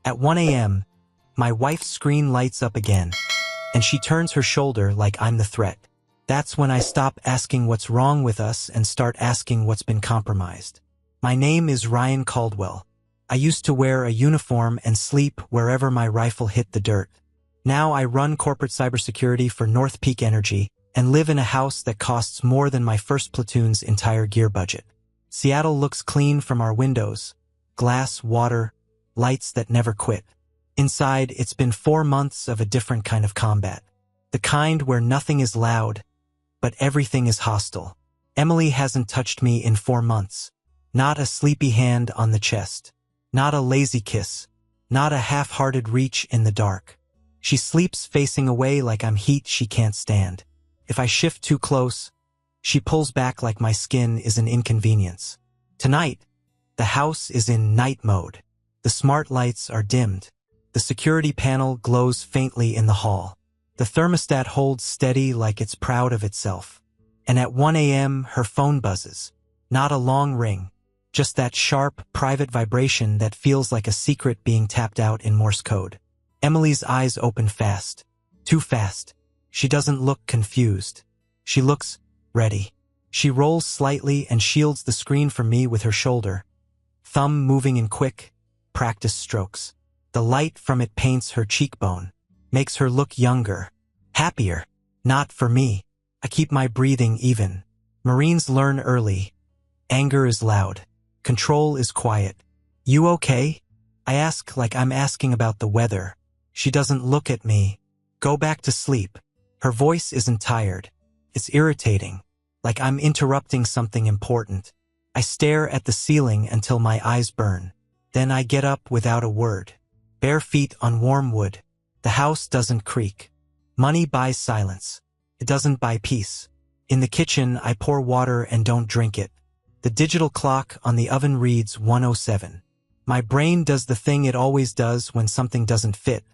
At 1 a.m., my wife's screen lights up again, and she turns her shoulder like I'm the threat. That's when I stop asking what's wrong with us and start asking what's been compromised. My name is Ryan Caldwell. I used to wear a uniform and sleep wherever my rifle hit the dirt. Now I run corporate cybersecurity for North Peak Energy and live in a house that costs more than my first platoon's entire gear budget. Seattle looks clean from our windows. Glass, water, lights that never quit. Inside, it's been 4 months of a different kind of combat. The kind where nothing is loud, but everything is hostile. Emily hasn't touched me in 4 months. Not a sleepy hand on the chest. Not a lazy kiss. Not a half-hearted reach in the dark. She sleeps facing away like I'm heat she can't stand. If I shift too close, she pulls back like my skin is an inconvenience. Tonight, the house is in night mode. The smart lights are dimmed. The security panel glows faintly in the hall. The thermostat holds steady like it's proud of itself. And at 1 a.m., her phone buzzes. Not a long ring, just that sharp, private vibration that feels like a secret being tapped out in Morse code. Emily's eyes open fast. Too fast. She doesn't look confused. She looks ready. She rolls slightly and shields the screen from me with her shoulder, thumb moving in quick, practiced strokes. The light from it paints her cheekbone, makes her look younger, happier. Not for me. I keep my breathing even. Marines learn early. Anger is loud. Control is quiet. You okay? I ask like I'm asking about the weather. She doesn't look at me. Go back to sleep. Her voice isn't tired. It's irritating, like I'm interrupting something important. I stare at the ceiling until my eyes burn. Then I get up without a word. Bare feet on warm wood. The house doesn't creak. Money buys silence. It doesn't buy peace. In the kitchen, I pour water and don't drink it. The digital clock on the oven reads 1:07. My brain does the thing it always does when something doesn't fit.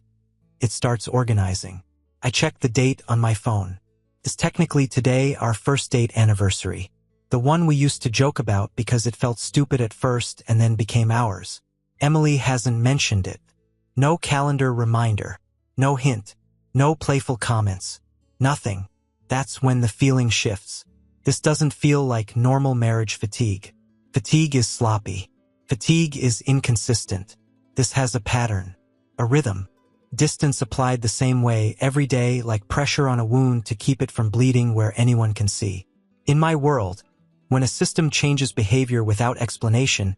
It starts organizing. I check the date on my phone. It's technically today our first date anniversary. The one we used to joke about because it felt stupid at first and then became ours. Emily hasn't mentioned it. No calendar reminder. No hint. No playful comments. Nothing. That's when the feeling shifts. This doesn't feel like normal marriage fatigue. Fatigue is sloppy. Fatigue is inconsistent. This has a pattern. A rhythm. Distance applied the same way every day, like pressure on a wound to keep it from bleeding where anyone can see. In my world, when a system changes behavior without explanation,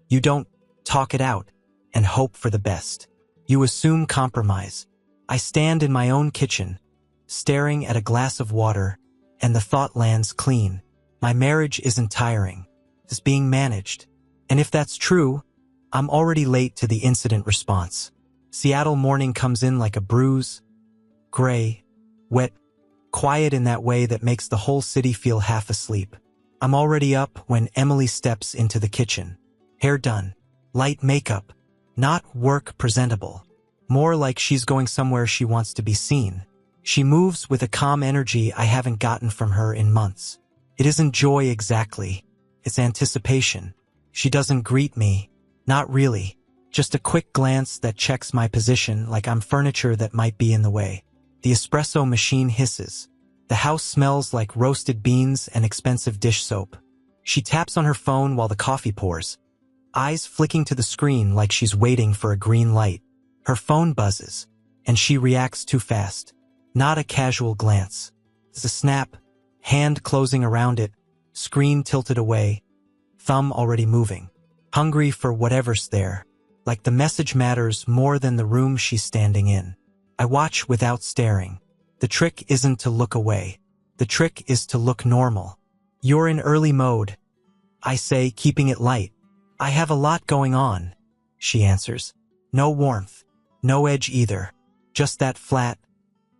you don't talk it out and hope for the best. You assume compromise. I stand in my own kitchen, staring at a glass of water, and the thought lands clean. My marriage isn't tiring. It's being managed. And if that's true, I'm already late to the incident response. Seattle morning comes in like a bruise, gray, wet, quiet in that way that makes the whole city feel half asleep. I'm already up when Emily steps into the kitchen. Hair done, light makeup, not work presentable. More like she's going somewhere she wants to be seen. She moves with a calm energy I haven't gotten from her in months. It isn't joy exactly, it's anticipation. She doesn't greet me, not really. Just a quick glance that checks my position like I'm furniture that might be in the way. The espresso machine hisses. The house smells like roasted beans and expensive dish soap. She taps on her phone while the coffee pours, eyes flicking to the screen like she's waiting for a green light. Her phone buzzes, and she reacts too fast. Not a casual glance. It's a snap, hand closing around it, screen tilted away, thumb already moving. Hungry for whatever's there. Like the message matters more than the room she's standing in. I watch without staring. The trick isn't to look away. The trick is to look normal. You're in early mode, I say, keeping it light. I have a lot going on, she answers. No warmth. No edge either. Just that flat,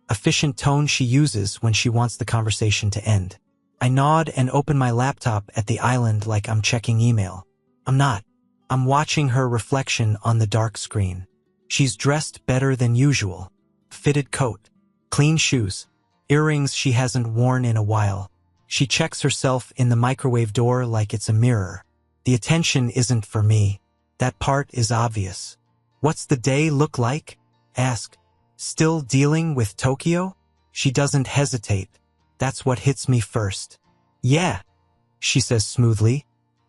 efficient tone she uses when she wants the conversation to end. I nod and open my laptop at the island like I'm checking email. I'm not. I'm watching her reflection on the dark screen. She's dressed better than usual. Fitted coat, clean shoes, earrings she hasn't worn in a while. She checks herself in the microwave door like it's a mirror. The attention isn't for me. That part is obvious. What's the day look like? Ask. Still dealing with Tokyo? She doesn't hesitate. That's what hits me first. Yeah, she says smoothly,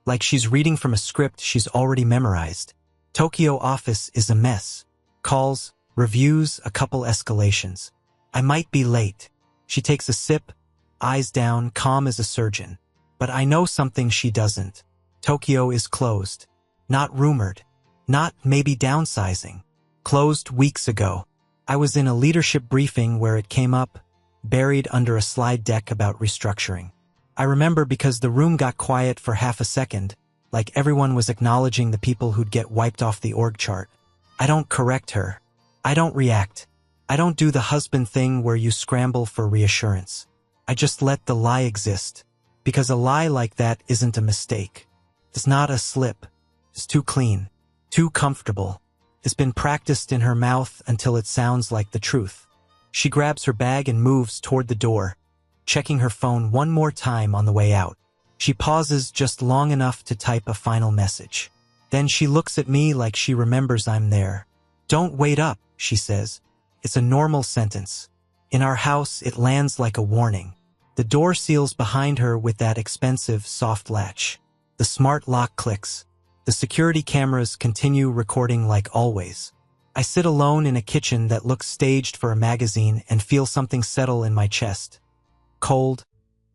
like she's reading from a script she's already memorized. Tokyo office is a mess. Calls, reviews, a couple escalations. I might be late. She takes a sip, eyes down, calm as a surgeon. But I know something she doesn't. Tokyo is closed. Not rumored. Not maybe downsizing. Closed weeks ago. I was in a leadership briefing where it came up, buried under a slide deck about restructuring. I remember because the room got quiet for half a second, like everyone was acknowledging the people who'd get wiped off the org chart. I don't correct her. I don't react. I don't do the husband thing where you scramble for reassurance. I just let the lie exist, because a lie like that isn't a mistake. It's not a slip. It's too clean, too comfortable. It's been practiced in her mouth until it sounds like the truth. She grabs her bag and moves toward the door, checking her phone one more time on the way out. She pauses just long enough to type a final message. Then she looks at me like she remembers I'm there. Don't wait up, she says. It's a normal sentence. In our house, it lands like a warning. The door seals behind her with that expensive, soft latch. The smart lock clicks. The security cameras continue recording like always. I sit alone in a kitchen that looks staged for a magazine and feel something settle in my chest. Cold,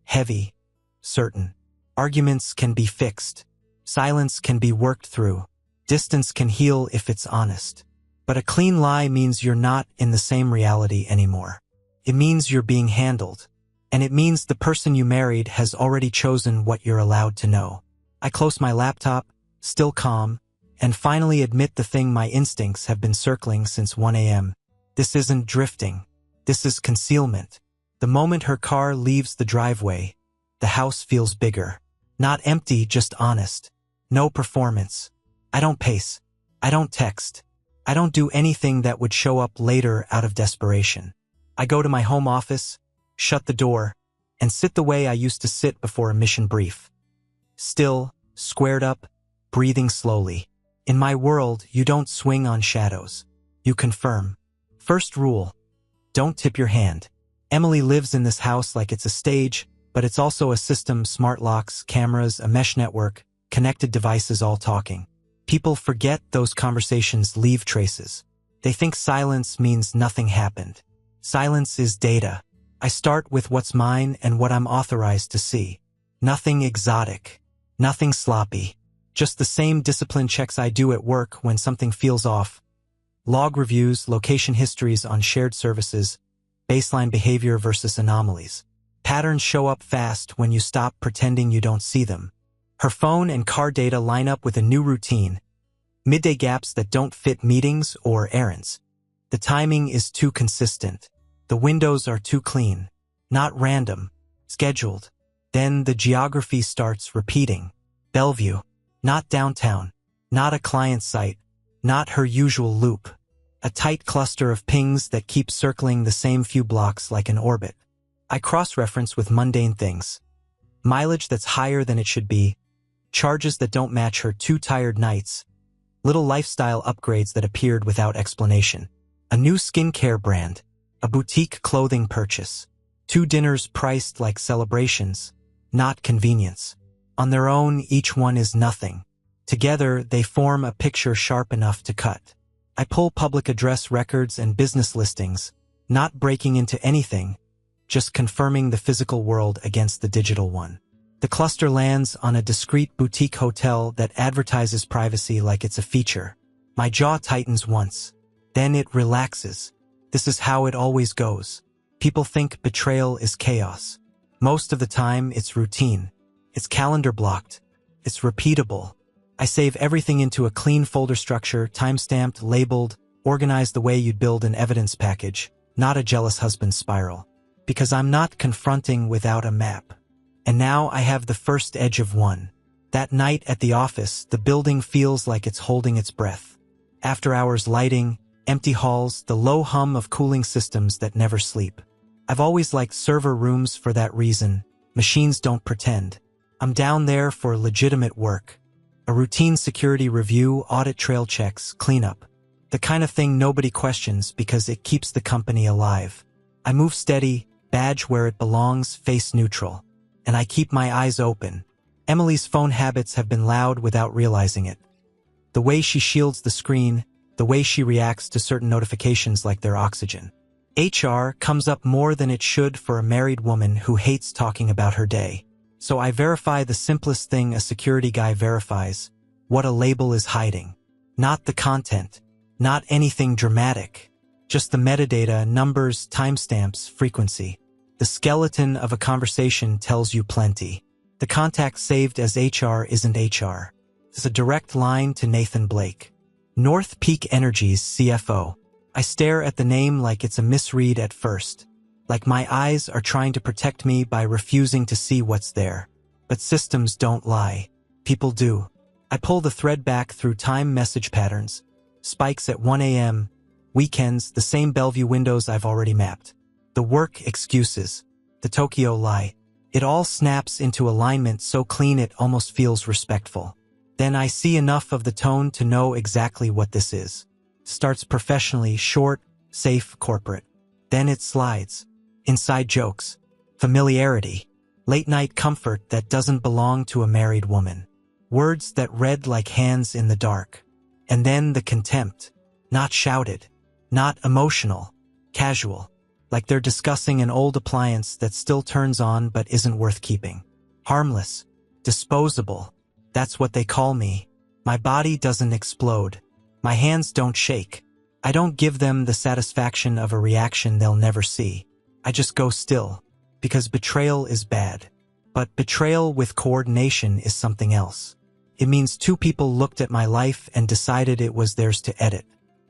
heavy, certain. Arguments can be fixed. Silence can be worked through. Distance can heal if it's honest. But a clean lie means you're not in the same reality anymore. It means you're being handled. And it means the person you married has already chosen what you're allowed to know. I close my laptop, still calm, and finally admit the thing my instincts have been circling since 1 a.m. This isn't drifting. This is concealment. The moment her car leaves the driveway, the house feels bigger. Not empty, just honest. No performance. I don't pace. I don't text. I don't do anything that would show up later out of desperation. I go to my home office, shut the door, and sit the way I used to sit before a mission brief. Still, squared up, breathing slowly. In my world, you don't swing on shadows. You confirm. First rule, don't tip your hand. Emily lives in this house like it's a stage, but it's also a system, smart locks, cameras, a mesh network, connected devices all talking. People forget those conversations leave traces. They think silence means nothing happened. Silence is data. I start with what's mine and what I'm authorized to see. Nothing exotic. Nothing sloppy. Just the same discipline checks I do at work when something feels off. Log reviews, location histories on shared services, baseline behavior versus anomalies. Patterns show up fast when you stop pretending you don't see them. Her phone and car data line up with a new routine. Midday gaps that don't fit meetings or errands. The timing is too consistent. The windows are too clean. Not random. Scheduled. Then the geography starts repeating. Bellevue. Not downtown. Not a client site. Not her usual loop. A tight cluster of pings that keep circling the same few blocks like an orbit. I cross-reference with mundane things. Mileage that's higher than it should be. Charges that don't match her too tired nights. Little lifestyle upgrades that appeared without explanation. A new skincare brand. A boutique clothing purchase. 2 dinners priced like celebrations. Not convenience. On their own, each one is nothing. Together, they form a picture sharp enough to cut. I pull public address records and business listings, not breaking into anything, just confirming the physical world against the digital one. The cluster lands on a discreet boutique hotel that advertises privacy like it's a feature. My jaw tightens once. Then it relaxes. This is how it always goes. People think betrayal is chaos. Most of the time, it's routine. It's calendar blocked. It's repeatable. I save everything into a clean folder structure, time-stamped, labeled, organized the way you'd build an evidence package, not a jealous husband spiral. Because I'm not confronting without a map. And now I have the first edge of one. That night at the office, the building feels like it's holding its breath. After-hours lighting, empty halls, the low hum of cooling systems that never sleep. I've always liked server rooms for that reason. Machines don't pretend. I'm down there for legitimate work. A routine security review, audit trail checks, cleanup. The kind of thing nobody questions because it keeps the company alive. I move steady, badge where it belongs, face neutral. And I keep my eyes open. Emily's phone habits have been loud without realizing it. The way she shields the screen, the way she reacts to certain notifications like they're oxygen. HR comes up more than it should for a married woman who hates talking about her day. So I verify the simplest thing a security guy verifies, what a label is hiding. Not the content, not anything dramatic, just the metadata, numbers, timestamps, frequency. The skeleton of a conversation tells you plenty. The contact saved as HR isn't HR. It's a direct line to Nathan Blake, North Peak Energy's CFO. I stare at the name like it's a misread at first, like my eyes are trying to protect me by refusing to see what's there. But systems don't lie. People do. I pull the thread back through time message patterns, spikes at 1 a.m., weekends, the same Bellevue windows I've already mapped. The work excuses, the Tokyo lie. It all snaps into alignment so clean it almost feels respectful. Then I see enough of the tone to know exactly what this is. Starts professionally, short, safe, corporate. Then it slides. Inside jokes, familiarity, late-night comfort that doesn't belong to a married woman. Words that read like hands in the dark. And then the contempt. Not shouted. Not emotional. Casual. Like they're discussing an old appliance that still turns on but isn't worth keeping. Harmless. Disposable. That's what they call me. My body doesn't explode. My hands don't shake. I don't give them the satisfaction of a reaction they'll never see. I just go still. Because betrayal is bad. But betrayal with coordination is something else. It means two people looked at my life and decided it was theirs to edit.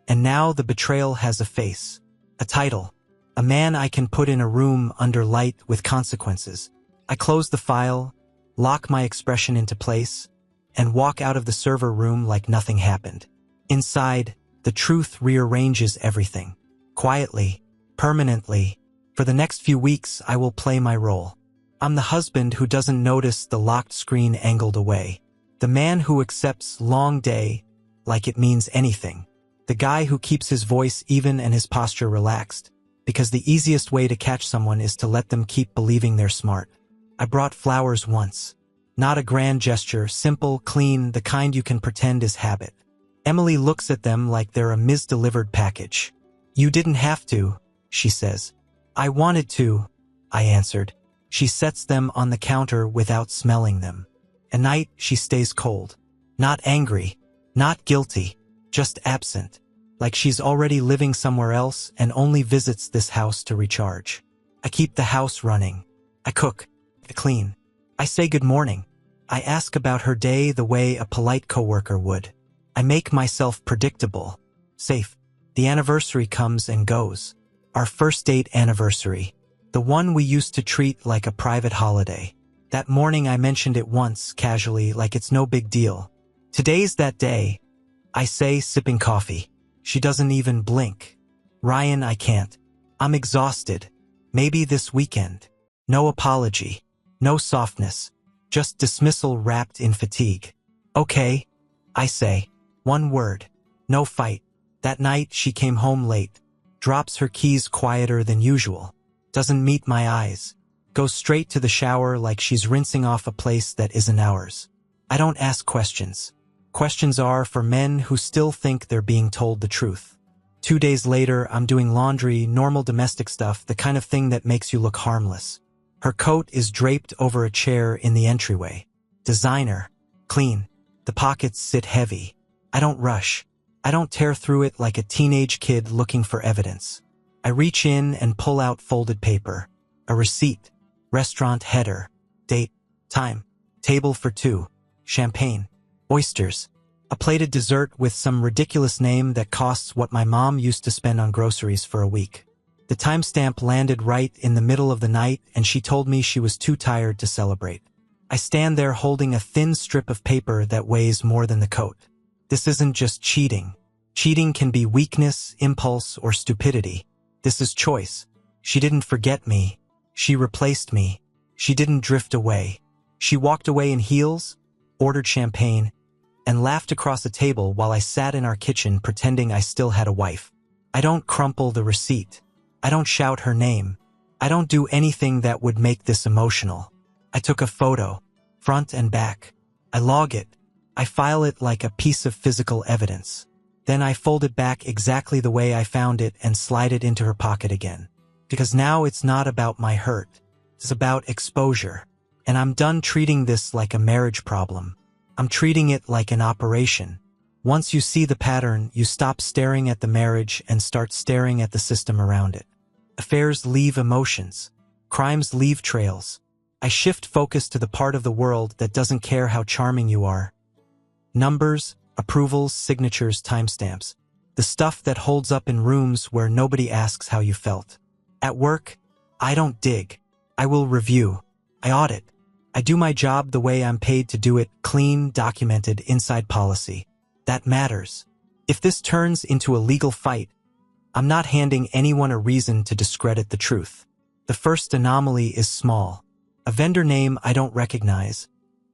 And now the betrayal has a face. A title. A man I can put in a room under light with consequences. I close the file, lock my expression into place, and walk out of the server room like nothing happened. Inside, the truth rearranges everything. Quietly, permanently. For the next few weeks, I will play my role. I'm the husband who doesn't notice the locked screen angled away. The man who accepts long day like it means anything. The guy who keeps his voice even and his posture relaxed. Because the easiest way to catch someone is to let them keep believing they're smart. I brought flowers once. Not a grand gesture, simple, clean, the kind you can pretend is habit. Emily looks at them like they're a misdelivered package. You didn't have to, she says. I wanted to, I answered. She sets them on the counter without smelling them. At night, she stays cold. Not angry, not guilty, just absent. Like she's already living somewhere else and only visits this house to recharge. I keep the house running. I cook. I clean. I say good morning. I ask about her day the way a polite coworker would. I make myself predictable. Safe. The anniversary comes and goes. Our first date anniversary. The one we used to treat like a private holiday. That morning I mentioned it once, casually, like it's no big deal. Today's that day. I say, sipping coffee. She doesn't even blink. Ryan, I can't. I'm exhausted. Maybe this weekend. No apology. No softness. Just dismissal wrapped in fatigue. Okay, I say. One word. No fight. That night she came home late. Drops her keys quieter than usual. Doesn't meet my eyes. Goes straight to the shower like she's rinsing off a place that isn't ours. I don't ask questions. Questions are for men who still think they're being told the truth. 2 days later, I'm doing laundry, normal domestic stuff, the kind of thing that makes you look harmless. Her coat is draped over a chair in the entryway. Designer. Clean. The pockets sit heavy. I don't rush. I don't tear through it like a teenage kid looking for evidence. I reach in and pull out folded paper. A receipt. Restaurant header. Date. Time. Table for two. Champagne. Oysters. A plated dessert with some ridiculous name that costs what my mom used to spend on groceries for a week. The timestamp landed right in the middle of the night and she told me she was too tired to celebrate. I stand there holding a thin strip of paper that weighs more than the coat. This isn't just cheating. Cheating can be weakness, impulse, or stupidity. This is choice. She didn't forget me. She replaced me. She didn't drift away. She walked away in heels, ordered champagne, and laughed across a table while I sat in our kitchen pretending I still had a wife. I don't crumple the receipt. I don't shout her name. I don't do anything that would make this emotional. I took a photo, front and back. I log it. I file it like a piece of physical evidence. Then I fold it back exactly the way I found it and slide it into her pocket again. Because now it's not about my hurt. It's about exposure. And I'm done treating this like a marriage problem. I'm treating it like an operation. Once you see the pattern, you stop staring at the marriage and start staring at the system around it. Affairs leave emotions. Crimes leave trails. I shift focus to the part of the world that doesn't care how charming you are. Numbers, approvals, signatures, timestamps. The stuff that holds up in rooms where nobody asks how you felt. At work, I don't dig. I will review. I audit. I do my job the way I'm paid to do it, clean, documented, inside policy. That matters. If this turns into a legal fight, I'm not handing anyone a reason to discredit the truth. The first anomaly is small. A vendor name I don't recognize,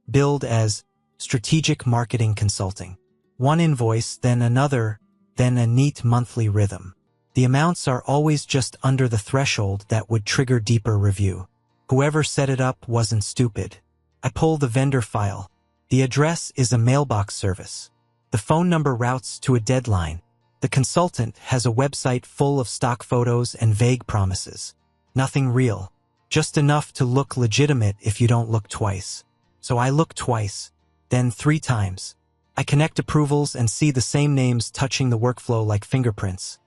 billed as strategic marketing consulting. One invoice, then another, then a neat monthly rhythm. The amounts are always just under the threshold that would trigger deeper review. Whoever set it up wasn't stupid. I pull the vendor file. The address is a mailbox service. The phone number routes to a deadline. The consultant has a website full of stock photos and vague promises. Nothing real. Just enough to look legitimate if you don't look twice. So I look twice, then 3 times. I connect approvals and see the same names touching the workflow like fingerprints.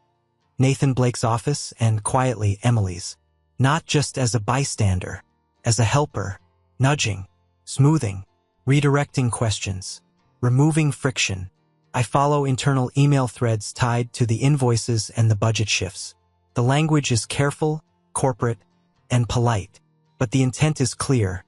Nathan Blake's office and, quietly, Emily's. Not just as a bystander, as a helper, nudging, smoothing, redirecting questions, removing friction. I follow internal email threads tied to the invoices and the budget shifts. The language is careful, corporate, and polite, but the intent is clear.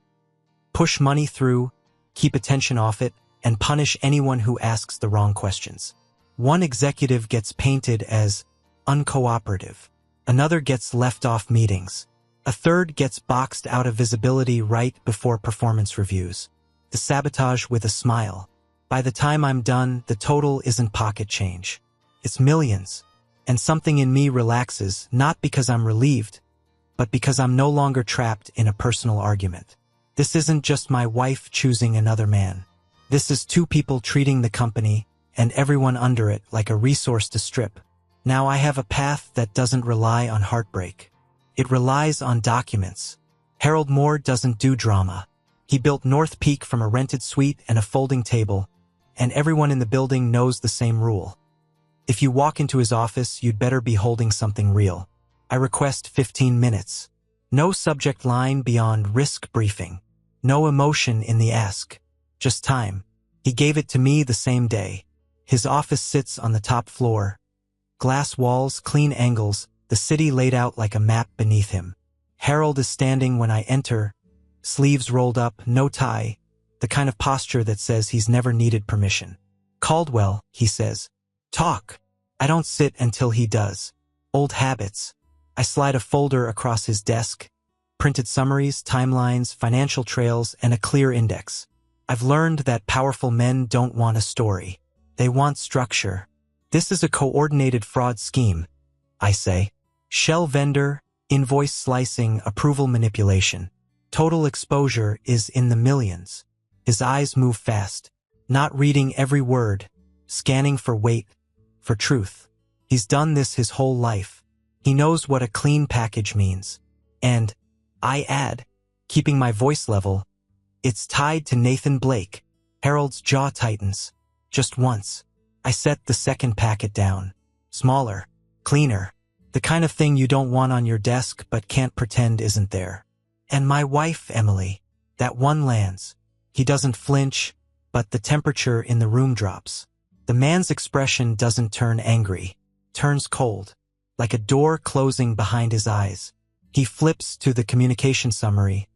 Push money through, keep attention off it, and punish anyone who asks the wrong questions. One executive gets painted as uncooperative. Another gets left off meetings. A third gets boxed out of visibility right before performance reviews. The sabotage with a smile. By the time I'm done, the total isn't pocket change. It's millions. And something in me relaxes, not because I'm relieved, but because I'm no longer trapped in a personal argument. This isn't just my wife choosing another man. This is 2 people treating the company and everyone under it like a resource to strip. Now I have a path that doesn't rely on heartbreak. It relies on documents. Harold Moore doesn't do drama. He built North Peak from a rented suite and a folding table, and everyone in the building knows the same rule. If you walk into his office, you'd better be holding something real. I request 15 minutes. No subject line beyond risk briefing. No emotion in the ask. Just time. He gave it to me the same day. His office sits on the top floor. Glass walls, clean angles, the city laid out like a map beneath him. Harold is standing when I enter, sleeves rolled up, no tie, the kind of posture that says he's never needed permission. Caldwell, he says. Talk. I don't sit until he does. Old habits. I slide a folder across his desk. Printed summaries, timelines, financial trails, and a clear index. I've learned that powerful men don't want a story. They want structure. This is a coordinated fraud scheme, I say. Shell vendor, invoice slicing, approval manipulation. Total exposure is in the millions. His eyes move fast, not reading every word, scanning for weight, for truth. He's done this his whole life. He knows what a clean package means. And, I add, keeping my voice level, it's tied to Nathan Blake. Harold's jaw tightens. Just once. I set the second packet down. Smaller, cleaner. The kind of thing you don't want on your desk but can't pretend isn't there. And my wife, Emily. That one lands. He doesn't flinch, but the temperature in the room drops. The man's expression doesn't turn angry. Turns cold. Like a door closing behind his eyes. He flips to the communication summary.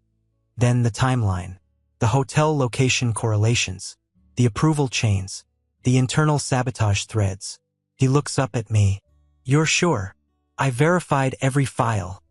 Then the timeline. The hotel location correlations. The approval chains. The internal sabotage threads. He looks up at me. You're sure? I verified every file.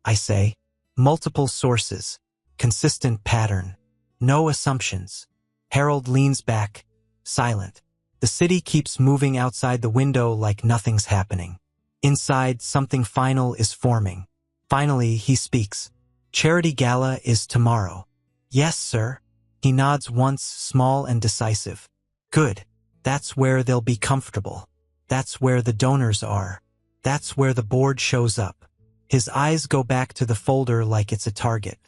I say. Multiple sources. Consistent pattern. No assumptions. Harold leans back, Silent. The city keeps moving outside the window like nothing's happening. Inside, something final is forming. Finally, he speaks. Charity Gala is tomorrow. Yes, sir. He nods once, small and decisive. Good. That's where they'll be comfortable. That's where the donors are. That's where the board shows up. His eyes go back to the folder like it's a target.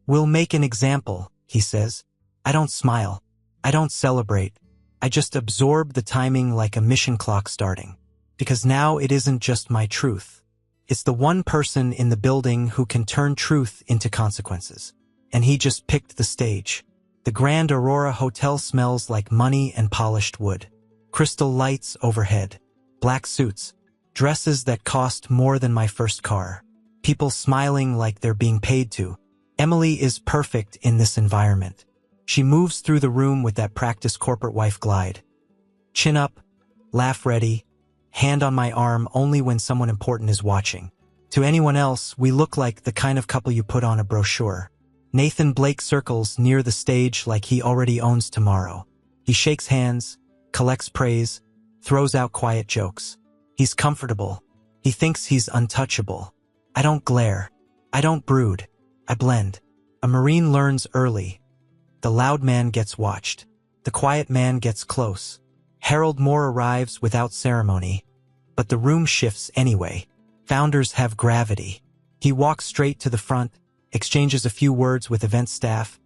We'll make an example, he says. I don't smile. I don't celebrate. I just absorb the timing like a mission clock starting. Because now it isn't just my truth. It's the one person in the building who can turn truth into consequences. And he just picked the stage. The Grand Aurora Hotel smells like money and polished wood. Crystal lights overhead. Black suits. Dresses that cost more than my first car. People smiling like they're being paid to. Emily is perfect in this environment. She moves through the room with that practiced corporate wife glide. Chin up, laugh ready, hand on my arm only when someone important is watching. To anyone else, we look like the kind of couple you put on a brochure. Nathan Blake circles near the stage like he already owns tomorrow. He shakes hands, collects praise, throws out quiet jokes. He's comfortable. He thinks he's untouchable. I don't glare. I don't brood. I blend. A Marine learns early. The loud man gets watched. The quiet man gets close. Harold Moore arrives without ceremony, but the room shifts anyway. Founders have gravity. He walks straight to the front, exchanges a few words with event staff,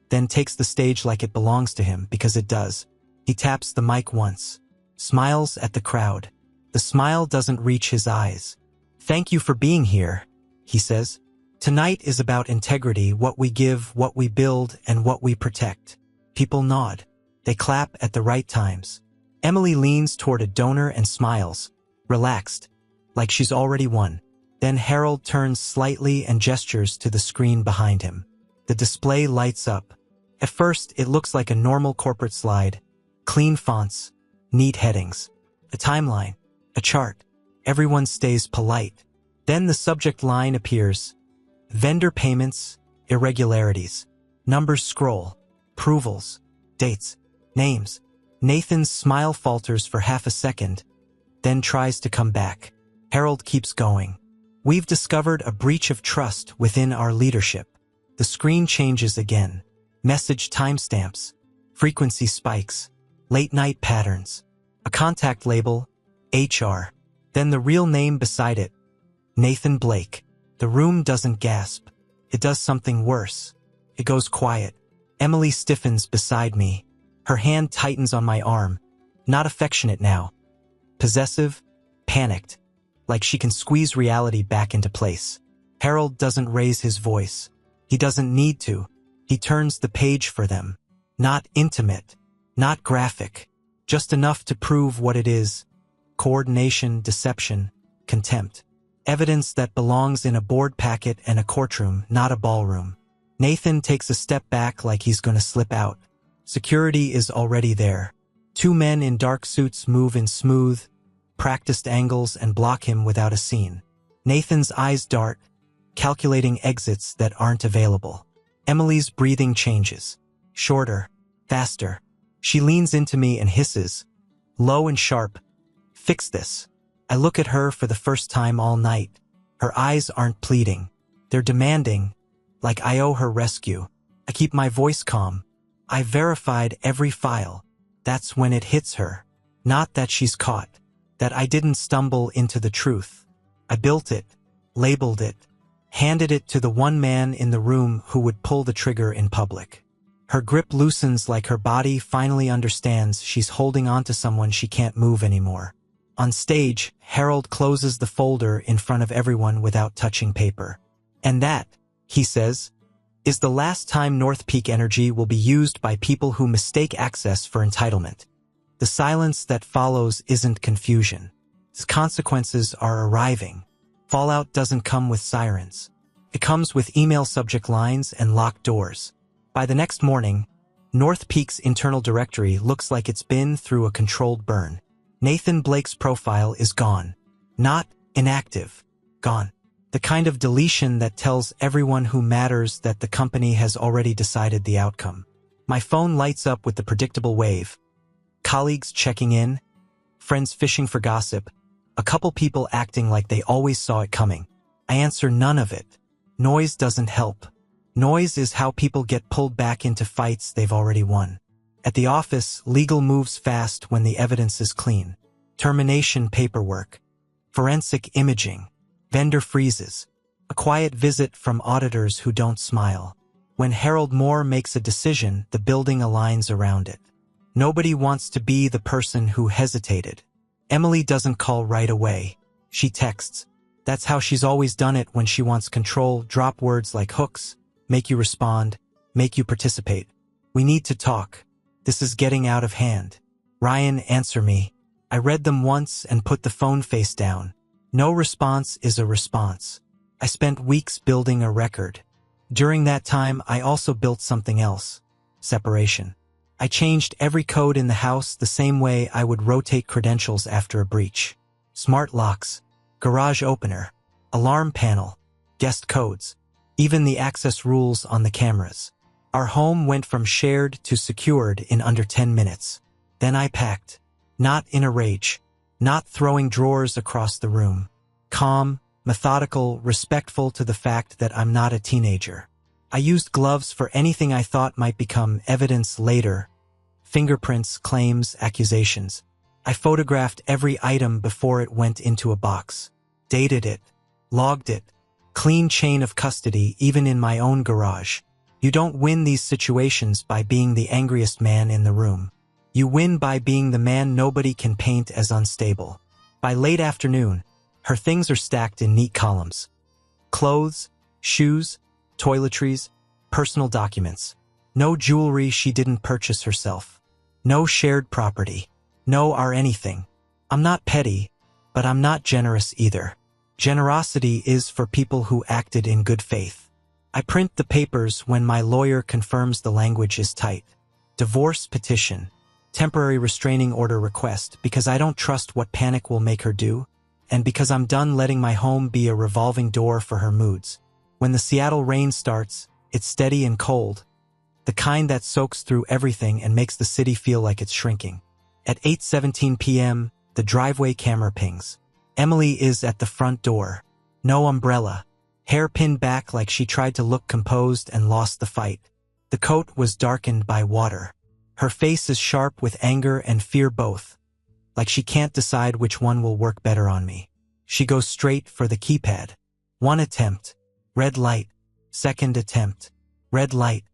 then takes the stage like it belongs to him because it does. He taps the mic once, smiles at the crowd. The smile doesn't reach his eyes. Thank you for being here, he says. Tonight is about integrity, what we give, what we build, and what we protect. People nod. They clap at the right times. Emily leans toward a donor and smiles, relaxed, like she's already won. Then Harold turns slightly and gestures to the screen behind him. The display lights up. At first, it looks like a normal corporate slide. Clean fonts, neat headings, a timeline, a chart. Everyone stays polite. Then the subject line appears. Vendor payments, irregularities. Numbers scroll. Approvals, dates, names. Nathan's smile falters for half a second, then tries to come back. Harold keeps going. We've discovered a breach of trust within our leadership. The screen changes again. Message timestamps, frequency spikes, late-night patterns, a contact label, HR, then the real name beside it, Nathan Blake. The room doesn't gasp. It does something worse. It goes quiet. Emily stiffens beside me. Her hand tightens on my arm. Not affectionate now. Possessive, panicked, like she can squeeze reality back into place. Harold doesn't raise his voice. He doesn't need to. He turns the page for them. Not intimate, not graphic, just enough to prove what it is. Coordination, deception, contempt. Evidence that belongs in a board packet and a courtroom, not a ballroom. Nathan takes a step back like he's going to slip out. Security is already there. Two men in dark suits move in smooth, practiced angles and block him without a scene. Nathan's eyes dart, calculating exits that aren't available. Emily's breathing changes. Shorter, faster. She leans into me and hisses, low and sharp, "Fix this." I look at her for the first time all night. Her eyes aren't pleading. They're demanding, like I owe her rescue. I keep my voice calm. I verified every file. That's when it hits her. Not that she's caught. That I didn't stumble into the truth. I built it, labeled it, handed it to the one man in the room who would pull the trigger in public. Her grip loosens like her body finally understands she's holding on to someone she can't move anymore. On stage, Harold closes the folder in front of everyone without touching paper. And that, he says, is the last time North Peak energy will be used by people who mistake access for entitlement. The silence that follows isn't confusion. Its consequences are arriving. Fallout doesn't come with sirens. It comes with email subject lines and locked doors. By the next morning, North Peak's internal directory looks like it's been through a controlled burn. Nathan Blake's profile is gone. Not inactive. Gone. The kind of deletion that tells everyone who matters that the company has already decided the outcome. My phone lights up with the predictable wave. Colleagues checking in, friends fishing for gossip, a couple people acting like they always saw it coming. I answer none of it. Noise doesn't help. Noise is how people get pulled back into fights they've already won. At the office, legal moves fast when the evidence is clean. Termination paperwork, forensic imaging, vendor freezes, a quiet visit from auditors who don't smile. When Harold Moore makes a decision, the building aligns around it. Nobody wants to be the person who hesitated. Emily doesn't call right away. She texts. That's how she's always done it when she wants control. Drop words like hooks, make you respond, make you participate. We need to talk. This is getting out of hand. Ryan, answer me. I read them once and put the phone face down. No response is a response. I spent weeks building a record. During that time, I also built something else. Separation. I changed every code in the house the same way I would rotate credentials after a breach. Smart locks, garage opener, alarm panel, guest codes, even the access rules on the cameras. Our home went from shared to secured in under 10 minutes. Then I packed. Not in a rage. Not throwing drawers across the room. Calm, methodical, respectful to the fact that I'm not a teenager. I used gloves for anything I thought might become evidence later. Fingerprints, claims, accusations. I photographed every item before it went into a box. Dated it. Logged it. Clean chain of custody even in my own garage. You don't win these situations by being the angriest man in the room. You win by being the man nobody can paint as unstable. By late afternoon, her things are stacked in neat columns. Clothes, shoes, toiletries, personal documents. No jewelry she didn't purchase herself. No shared property. No or anything. I'm not petty, but I'm not generous either. Generosity is for people who acted in good faith. I print the papers when my lawyer confirms the language is tight. Divorce petition. Temporary restraining order request because I don't trust what panic will make her do, and because I'm done letting my home be a revolving door for her moods. When the Seattle rain starts, it's steady and cold, the kind that soaks through everything and makes the city feel like it's shrinking. At 8:17 p.m., the driveway camera pings. Emily is at the front door. No umbrella. Hair pinned back like she tried to look composed and lost the fight. The coat was darkened by water. Her face is sharp with anger and fear both. Like she can't decide which one will work better on me. She goes straight for the keypad. One attempt. Red light. Second attempt. Red light.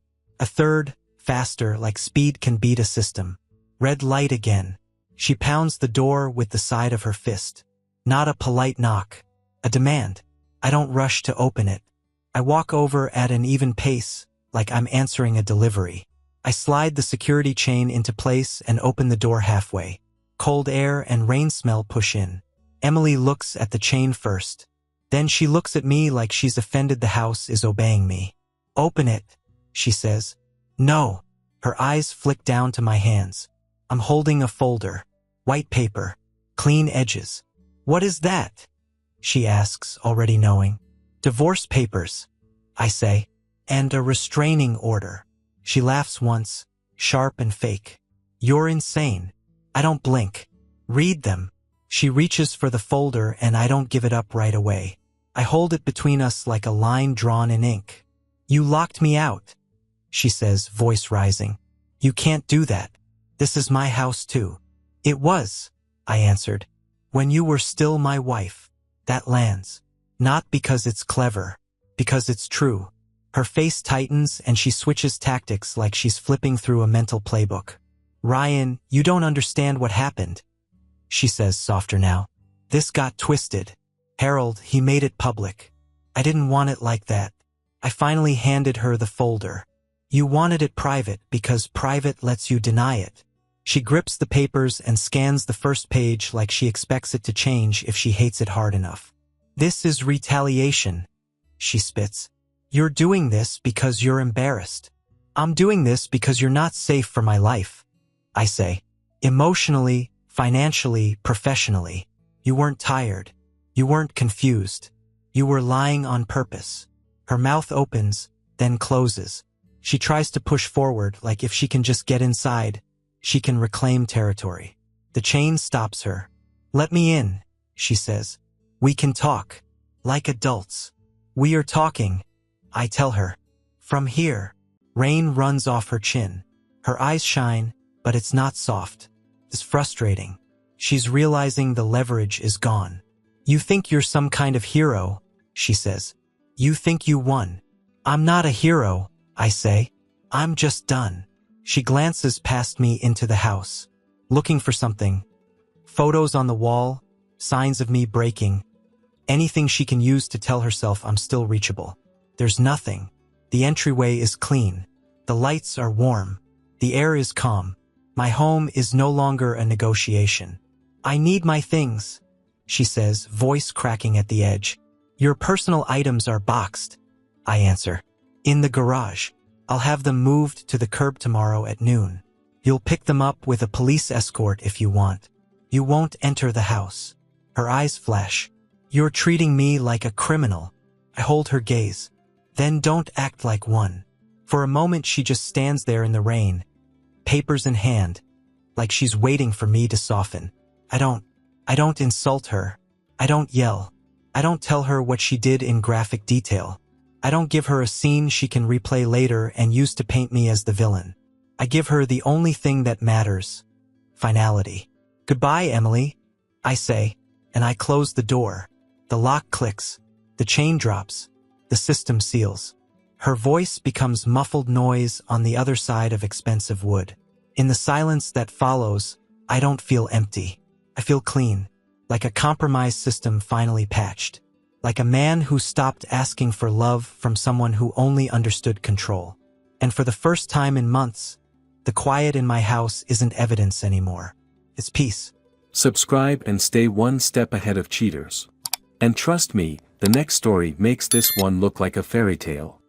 A third, faster, like speed can beat a system. Red light again. She pounds the door with the side of her fist. Not a polite knock. A demand. I don't rush to open it. I walk over at an even pace, like I'm answering a delivery. I slide the security chain into place and open the door halfway. Cold air and rain smell push in. Emily looks at the chain first. Then she looks at me like she's offended the house is obeying me. Open it, she says. No. Her eyes flick down to my hands. I'm holding a folder. White paper. Clean edges. What is that? She asks, already knowing. Divorce papers, I say. And a restraining order. She laughs once, sharp and fake. You're insane. I don't blink. Read them. She reaches for the folder and I don't give it up right away. I hold it between us like a line drawn in ink. You locked me out, she says, voice rising. You can't do that. This is my house too. It was, I answered. When you were still my wife. That lands. Not because it's clever. Because it's true. Her face tightens and she switches tactics like she's flipping through a mental playbook. Ryan, you don't understand what happened, she says softer now. This got twisted. Harold, he made it public. I didn't want it like that. I finally handed her the folder. You wanted it private because private lets you deny it. She grips the papers and scans the first page like she expects it to change if she hates it hard enough. This is retaliation, she spits. You're doing this because you're embarrassed. I'm doing this because you're not safe for my life, I say. Emotionally, financially, professionally. You weren't tired. You weren't confused. You were lying on purpose. Her mouth opens, then closes. She tries to push forward like if she can just get inside, she can reclaim territory. The chain stops her. "Let me in," she says. "We can talk. Like adults." "We are talking," I tell her. "From here." Rain runs off her chin. Her eyes shine, but it's not soft. It's frustrating. She's realizing the leverage is gone. "You think you're some kind of hero," she says. "You think you won." "I'm not a hero," I say. "I'm just done." She glances past me into the house, looking for something. Photos on the wall, signs of me breaking. Anything she can use to tell herself I'm still reachable. There's nothing. The entryway is clean. The lights are warm. The air is calm. My home is no longer a negotiation. "I need my things," she says, voice cracking at the edge. "Your personal items are boxed," I answer. "In the garage. I'll have them moved to the curb tomorrow at noon. You'll pick them up with a police escort if you want. You won't enter the house." Her eyes flash. "You're treating me like a criminal." I hold her gaze. "Then don't act like one." For a moment she just stands there in the rain, papers in hand, like she's waiting for me to soften. I don't insult her. I don't yell. I don't tell her what she did in graphic detail. I don't give her a scene she can replay later and use to paint me as the villain. I give her the only thing that matters: finality. "Goodbye, Emily," I say, and I close the door. The lock clicks. The chain drops. The system seals. Her voice becomes muffled noise on the other side of expensive wood. In the silence that follows, I don't feel empty. I feel clean, like a compromised system finally patched. Like a man who stopped asking for love from someone who only understood control. And for the first time in months, the quiet in my house isn't evidence anymore. It's peace. Subscribe and stay one step ahead of cheaters. And trust me, the next story makes this one look like a fairy tale.